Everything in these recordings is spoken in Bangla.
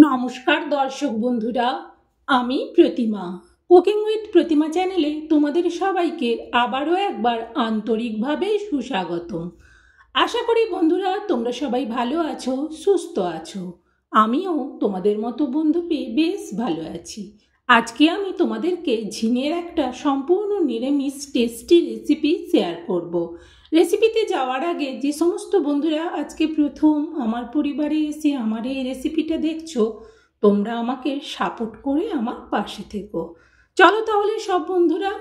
নমস্কার দর্শক বন্ধুরা, আমি প্রতিমা। কুকিং উইথ প্রতিমা চ্যানেলে তোমাদের সবাইকে আবারও একবার আন্তরিকভাবে সুস্বাগতম। আশা করি বন্ধুরা তোমরা সবাই ভালো আছো, সুস্থ আছো। আমিও তোমাদের মতো বন্ধু পেয়ে বেশ ভালো আছি। আজকে আমি তোমাদেরকে ঝিঙের একটা সম্পূর্ণ নিরামিষ টেস্টি রেসিপি শেয়ার করব। রেসিপিতে যাওয়ার আগে যে সমস্ত বন্ধুরা আজকে প্রথম আমার পরিবারে এসে আমার এই রেসিপিটা দেখছো, তোমরা আমাকে সাপোর্ট করে আমার পাশে থেকো। চলো তাহলে সব বন্ধুরা,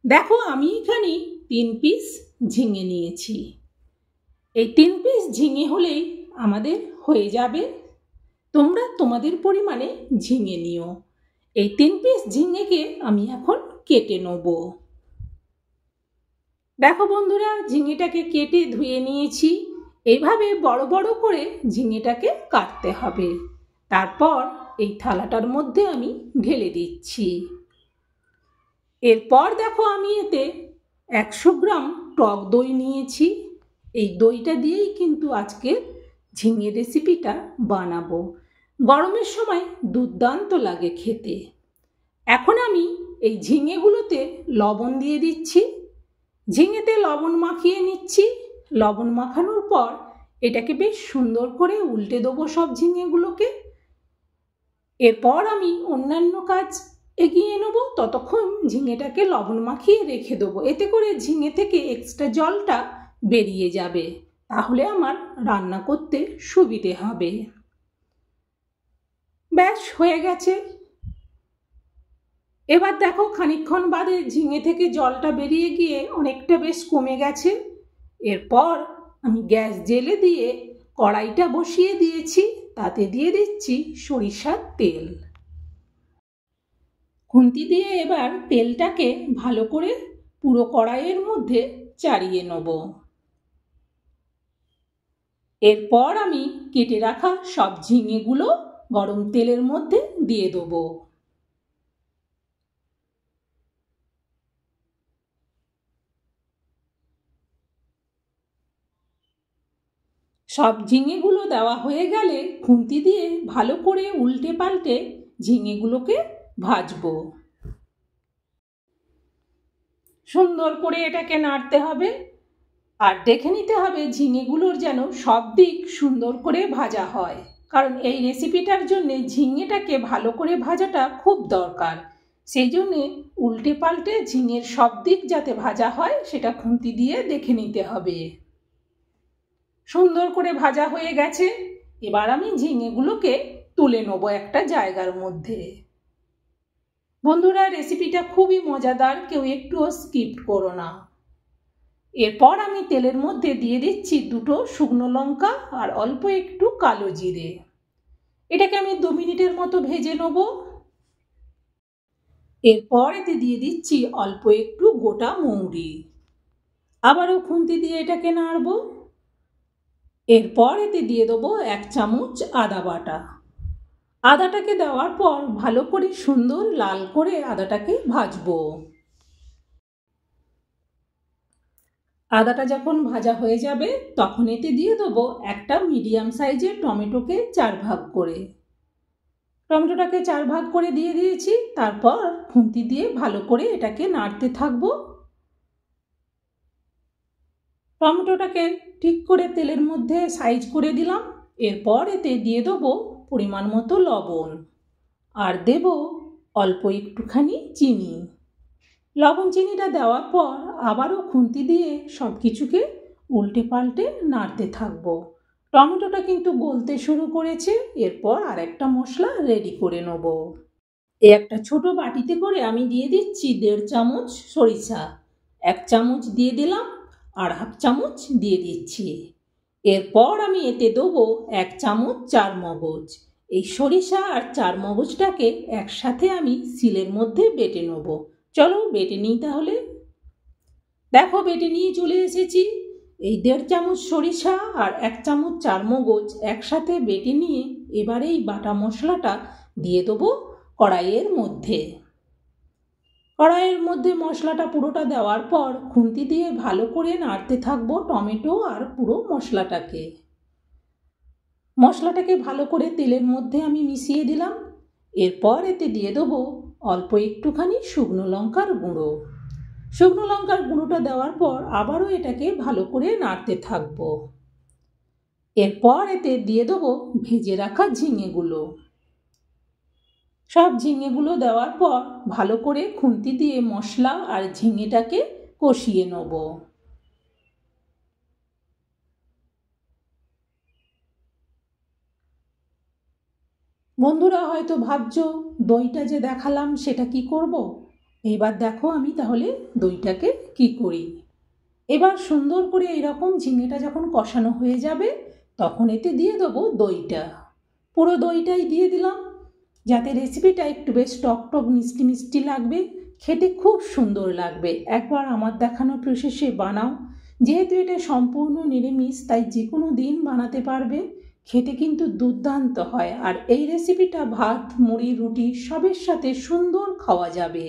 দেখো আমি এখানে 3 পিস ঝিঙে নিয়েছি। এই 3 পিস ঝিঙে হলেই আমাদের হয়ে যাবে। তোমরা তোমাদের পরিমাণে ঝিঙে নিও। এই 3 পিস ঝিঙেকে আমি এখন কেটে নেব। দেখো বন্ধুরা, ঝিঙেটাকে কেটে ধুয়ে নিয়েছি। এইভাবে বড় বড় করে ঝিঙেটাকে কাটতে হবে। তারপর এই থালাটার মধ্যে আমি ঢেলে দিচ্ছি। এরপর দেখো আমি এতে 100 গ্রাম টক দই নিয়েছি। এই দইটা দিয়েই কিন্তু আজকে ঝিঙে রেসিপিটা বানাবো। গরমের সময় দুর্দান্ত লাগে খেতে। এখন আমি এই ঝিঙেগুলোতে লবণ দিয়ে দিচ্ছি। ঝিঙেতে লবণ মাখিয়ে নিচ্ছি। লবণ মাখানোর পর এটাকে বেশ সুন্দর করে উল্টে দেবো সব ঝিঙেগুলোকে। এরপর আমি অন্যান্য কাজ এগিয়ে নেব। ততক্ষণ ঝিঙেটাকে লবণ মাখিয়ে রেখে দেবো। এতে করে ঝিঙে থেকে এক্সট্রা জলটা বেরিয়ে যাবে। তাহলে আমার রান্না করতে সুবিধে হবে। ব্যাস হয়ে গেছে। এবার দেখো খানিকক্ষণ বাদে ঝিঙে থেকে জলটা বেরিয়ে গিয়ে অনেকটা বেশ কমে গেছে। এরপর আমি গ্যাস জ্বেলে দিয়ে কড়াইটা বসিয়ে দিয়েছি। তাতে দিয়ে দিচ্ছি সরিষার তেল। খুন্তি দিয়ে এবার তেলটাকে ভালো করে পুরো কড়াইয়ের মধ্যে চাড়িয়ে নেব। এরপর আমি কেটে রাখা সব ঝিঙেগুলো গরম তেলের মধ্যে দিয়ে দেবো। সব ঝিঙেগুলো দেওয়া হয়ে গেলে খুন্তি দিয়ে ভালো করে উল্টে পাল্টে ঝিঙেগুলোকে ভাজবো। সুন্দর করে এটাকে নাড়তে হবে। আর দেখে নিতে হবে ঝিঙেগুলোর যেন সব দিক সুন্দর করে ভাজা হয়। কারণ এই রেসিপিটার জন্যে ঝিঙেটাকে ভালো করে ভাজাটা খুব দরকার। সেই জন্যে উল্টে পাল্টে ঝিঙের সব দিক যাতে ভাজা হয় সেটা খুন্তি দিয়ে দেখে নিতে হবে। সুন্দর করে ভাজা হয়ে গেছে। এবার আমি ঝিঙেগুলোকে তুলে নেব একটা জায়গার মধ্যে। বন্ধুরা, রেসিপিটা খুবই মজাদার, কেউ একটুও স্কিপ করো না। এরপর আমি তেলের মধ্যে দিয়ে দিচ্ছি 2টো শুকনো লঙ্কা আর অল্প একটু কালো জিরে। এটাকে আমি 2 মিনিটের মতো ভেজে নেব। এরপর এতে দিয়ে দিচ্ছি অল্প একটু গোটা মৌরি। আবারও খুন্তি দিয়ে এটাকে নাড়ব। এরপর এতে দিয়ে দেবো 1 চামচ আদা বাটা। আদাটাকে দেওয়ার পর ভালো করে সুন্দর লাল করে আদাটাকে ভাজবো। আদাটা যখন ভাজা হয়ে যাবে তখন এতে দিয়ে দেবো একটা মিডিয়াম সাইজের টমেটোকে 4 ভাগ করে। টমেটোটাকে 4 ভাগ করে দিয়ে দিয়েছি। তারপর খুন্তি দিয়ে ভালো করে এটাকে নাড়তে থাকবো। টমেটোটাকে ঠিক করে তেলের মধ্যে সাইজ করে দিলাম। এরপর এতে দিয়ে দেবো পরিমাণ মতো লবণ আর দেব অল্প একটুখানি চিনি। লবণ চিনিটা দেওয়ার পর আবারও খুন্তি দিয়ে সব কিছুকে উল্টে পাল্টে নাড়তে থাকবো। টমেটোটা কিন্তু গলতে শুরু করেছে। এরপর আরেকটা মশলা রেডি করে নেব। এই একটা ছোট বাটিতে করে আমি দিয়ে দিচ্ছি 1.5 চামচ সরিষা। 1 চামচ দিয়ে দিলাম আর 1/2 চামচ দিয়ে দিচ্ছি। এরপর আমি এতে দেবো 1 চামচ চারমগজ। এই সরিষা আর চারমগজটাকে একসাথে আমি শিলের মধ্যে বেটে নেব। চলো বেটে নিই তাহলে। দেখো বেটে নিয়ে চলে এসেছি। এই 1.5 চামচ সরিষা আর 1 চামচ চারমগজ একসাথে বেটে নিয়ে এবারে এই বাটা মশলাটা দিয়ে দেবো কড়াইয়ের মধ্যে। কড়াইয়ের মধ্যে মশলাটা পুরোটা দেওয়ার পর খুন্তি দিয়ে ভালো করে নাড়তে থাকবো টমেটো আর পুরো মশলাটাকে। মশলাটাকে ভালো করে তেলের মধ্যে আমি মিশিয়ে দিলাম। এরপর এতে দিয়ে দেবো অল্প একটুখানি শুকনো লঙ্কার গুঁড়ো। শুকনো লঙ্কার গুঁড়োটা দেওয়ার পর আবারও এটাকে ভালো করে নাড়তে থাকবো। এরপর এতে দিয়ে দেবো ভেজে রাখা ঝিঙেগুলো। সব ঝিঙেগুলো দেওয়ার পর ভালো করে খুন্তি দিয়ে মশলা আর ঝিঙেটাকে কষিয়ে নেব। বন্ধুরা হয়তো ভাবছো দইটা যে দেখালাম সেটা কি করব। এবার দেখো আমি তাহলে দইটাকে কি করি। এবার সুন্দর করে এরকম ঝিঙেটা যখন কষানো হয়ে যাবে তখন এতে দিয়ে দেবো দইটা। পুরো দইটাই দিয়ে দিলাম, যাতে রেসিপিটা একটু বেশ টক টক মিষ্টি মিষ্টি লাগবে, খেতে খুব সুন্দর লাগবে। একবার আমার দেখানো প্রসেসে বানাও। যেহেতু এটা সম্পূর্ণ নিরামিষ তাই যে কোনো দিন বানাতে পারবে, খেতে কিন্তু দুর্দান্ত হয়। আর এই রেসিপিটা ভাত, মুড়ি, রুটি সবের সাথে সুন্দর খাওয়া যাবে।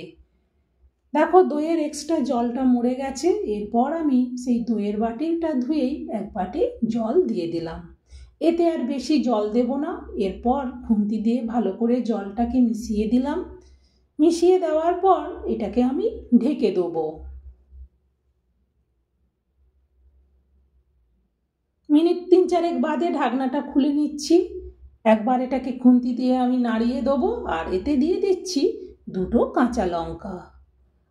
দেখো দইয়ের এক্সট্রা জলটা মরে গেছে। এরপর আমি সেই দইয়ের বাটিটা ধুয়েই এক বাটি জল দিয়ে দিলাম। এতে আর বেশি জল দেব না। এরপর খুন্তি দিয়ে ভালো করে জলটাকে মিশিয়ে দিলাম। মিশিয়ে দেওয়ার পর এটাকে আমি ঢেকে দেবো। মিনিট ৩-৪ বাদে ঢাকনাটা খুলে নিচ্ছি। একবার এটাকে খুন্তি দিয়ে আমি নাড়িয়ে দেবো আর এতে দিয়ে দিচ্ছি 2টো কাঁচা লঙ্কা।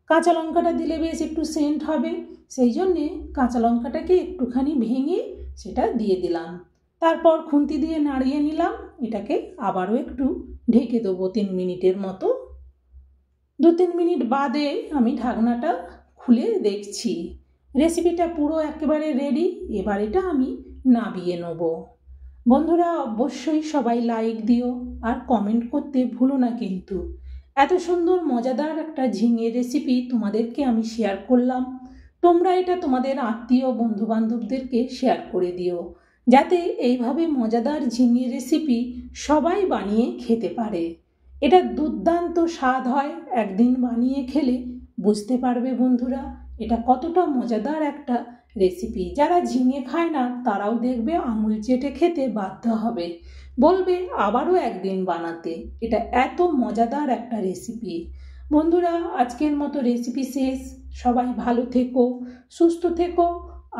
কাঁচা লঙ্কাটা দিলে বেশ একটু সেন্ট হবে, সেই জন্যে কাঁচা লঙ্কাটাকে একটুখানি ভেঙে সেটা দিয়ে দিলাম। তারপর খুন্তি দিয়ে নাড়িয়ে নিলাম। এটাকে আবারও একটু ঢেকে দেবো 3 মিনিটের মতো। 2-3 মিনিট বাদে আমি ঢাকনাটা খুলে দেখছি রেসিপিটা পুরো একেবারে রেডি। এবার এটা আমি নামিয়ে নেব। বন্ধুরা অবশ্যই সবাই লাইক দিও আর কমেন্ট করতে ভুলো না কিন্তু। এত সুন্দর মজাদার একটা ঝিঙে রেসিপি তোমাদেরকে আমি শেয়ার করলাম। তোমরা এটা তোমাদের আত্মীয় বন্ধুবান্ধবদেরকে শেয়ার করে দিও, যাতে এইভাবে মজাদার ঝিঙে রেসিপি সবাই বানিয়ে খেতে পারে। এটা দুর্দান্ত স্বাদ হয়। একদিন বানিয়ে খেলে বুঝতে পারবে বন্ধুরা এটা কতটা মজাদার একটা রেসিপি। যারা ঝিঙে খায় না তারাও দেখবে আঙুল চেটে খেতে বাধ্য হবে, বলবে আবারও একদিন বানাতে। এটা এত মজাদার একটা রেসিপি। বন্ধুরা আজকের মতো রেসিপি শেষ। সবাই ভালো থেকো, সুস্থ থেকো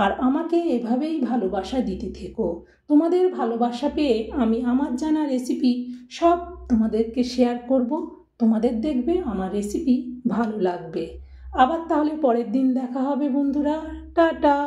আর আমাকে এভাবেই ভালোবাসা দিতে থেকো। তোমাদের ভালোবাসা পেয়ে আমি আমার জানা রেসিপি সব তোমাদেরকে শেয়ার করব। তোমাদের দেখবে আমার রেসিপি ভালো লাগবে। আবার তাহলে পরের দিন দেখা হবে বন্ধুরা। টাটা।